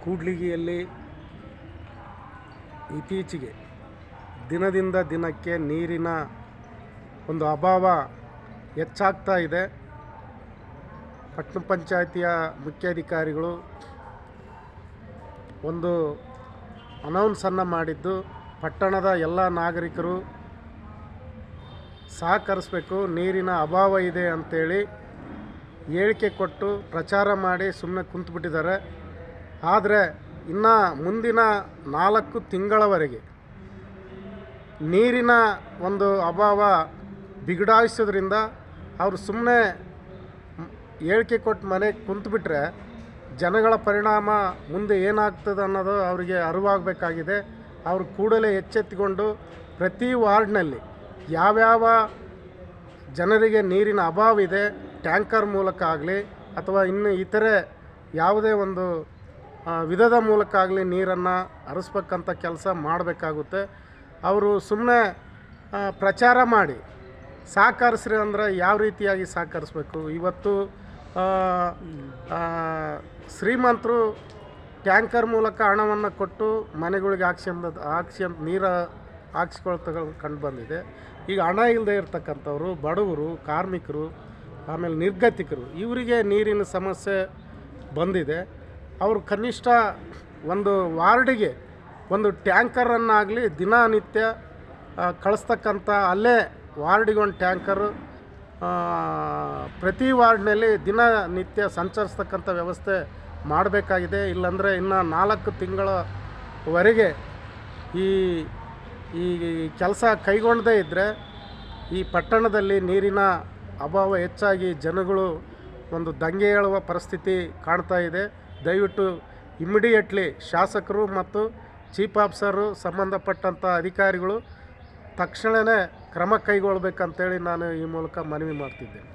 ಕೂಡ್ಲಿಗಿಯಲ್ಲಿ ಇತ್ತೀಚೆಗೆ ದಿನದಿಂದ ದಿನಕ್ಕೆ ನೀರಿನ ಒಂದು ಅಭಾವ ಹೆಚ್ಚಾಗ್ತಾ ಇದೆ. ಪಟ್ಟಣ ಪಂಚಾಯಿತಿಯ ಮುಖ್ಯಾಧಿಕಾರಿಗಳು ಒಂದು ಅನೌನ್ಸನ್ನು ಮಾಡಿದ್ದು, ಪಟ್ಟಣದ ಎಲ್ಲ ನಾಗರಿಕರು ಸಹಕರಿಸಬೇಕು, ನೀರಿನ ಅಭಾವ ಇದೆ ಅಂಥೇಳಿ ಹೇಳಿಕೆ ಕೊಟ್ಟು ಪ್ರಚಾರ ಮಾಡಿ ಸುಮ್ಮನೆ ಕುಂತುಬಿಟ್ಟಿದ್ದಾರೆ. ಆದರೆ ಇನ್ನು ಮುಂದಿನ 4 ತಿಂಗಳವರೆಗೆ ನೀರಿನ ಒಂದು ಅಭಾವ ಬಿಗಡಾಯಿಸೋದ್ರಿಂದ ಅವರು ಸುಮ್ಮನೆ ಹೇಳಿಕೆ ಕೊಟ್ಟು ಮನೆಗೆ ಕುಂತುಬಿಟ್ರೆ ಜನಗಳ ಪರಿಣಾಮ ಮುಂದೆ ಏನಾಗ್ತದೆ ಅನ್ನೋದು ಅವರಿಗೆ ಅರಿವಾಗಬೇಕಾಗಿದೆ. ಅವರು ಕೂಡಲೇ ಎಚ್ಚೆತ್ತುಕೊಂಡು ಪ್ರತಿ ವಾರ್ಡ್ನಲ್ಲಿ ಯಾವ್ಯಾವ ಜನರಿಗೆ ನೀರಿನ ಅಭಾವ ಇದೆ, ಟ್ಯಾಂಕರ್ ಮೂಲಕ ಆಗಲಿ ಅಥವಾ ಇನ್ನು ಇತರೆ ಯಾವುದೇ ಒಂದು ವಿಧದ ಮೂಲಕ ಆಗಲಿ ನೀರನ್ನು ಹರಿಸ್ಬೇಕಂತ ಕೆಲಸ ಮಾಡಬೇಕಾಗುತ್ತೆ. ಅವರು ಸುಮ್ಮನೆ ಪ್ರಚಾರ ಮಾಡಿ ಸಹಕರಿಸ್ರಿ ಅಂದರೆ ಯಾವ ರೀತಿಯಾಗಿ ಸಹಕರಿಸ್ಬೇಕು? ಇವತ್ತು ಶ್ರೀಮಂತರು ಟ್ಯಾಂಕರ್ ಮೂಲಕ ಹಣವನ್ನು ಕೊಟ್ಟು ಮನೆಗಳಿಗೆ ಹಾಕ್ಸ್ಕೊಂಡು ನೀರು ಹಾಕ್ಸ್ಕೊಳ್ತ ಕಂಡು ಬಂದಿದೆ. ಈಗ ಹಣ ಇಲ್ಲದೆ ಇರ್ತಕ್ಕಂಥವ್ರು, ಬಡವರು, ಕಾರ್ಮಿಕರು, ಆಮೇಲೆ ನಿರ್ಗತಿಕರು, ಇವರಿಗೆ ನೀರಿನ ಸಮಸ್ಯೆ ಬಂದಿದೆ. ಅವರು ಕನಿಷ್ಠ ಒಂದು ವಾರ್ಡಿಗೆ ಒಂದು ಟ್ಯಾಂಕರನ್ನಾಗಲಿ ದಿನನಿತ್ಯ ಕಳಿಸ್ತಕ್ಕಂಥ, ಅಲ್ಲೇ ವಾರ್ಡಿಗೆ ಒಂದು ಟ್ಯಾಂಕರು ಪ್ರತಿ ವಾರ್ಡ್ನಲ್ಲಿ ದಿನನಿತ್ಯ ಸಂಚರಿಸ್ತಕ್ಕಂಥ ವ್ಯವಸ್ಥೆ ಮಾಡಬೇಕಾಗಿದೆ. ಇಲ್ಲಾಂದರೆ ಇನ್ನು 4 ತಿಂಗಳವರೆಗೆ ಈ ಕೆಲಸ ಕೈಗೊಳ್ಳದೇ ಇದ್ದರೆ ಈ ಪಟ್ಟಣದಲ್ಲಿ ನೀರಿನ ಅಭಾವ ಹೆಚ್ಚಾಗಿ ಜನಗಳು ಒಂದು ದಂಗೆ ಏಳುವ ಪರಿಸ್ಥಿತಿ ಕಾಣ್ತಾ ಇದೆ. ದಯವಿಟ್ಟು ಇಮಿಡಿಯೇಟ್ಲಿ ಶಾಸಕರು ಮತ್ತು ಚೀಫ್ ಆಫೀಸರು, ಸಂಬಂಧಪಟ್ಟಂಥ ಅಧಿಕಾರಿಗಳು ತಕ್ಷಣವೇ ಕ್ರಮ ಕೈಗೊಳ್ಳಬೇಕಂತೇಳಿ ನಾನು ಈ ಮೂಲಕ ಮನವಿ ಮಾಡ್ತಿದ್ದೇನೆ.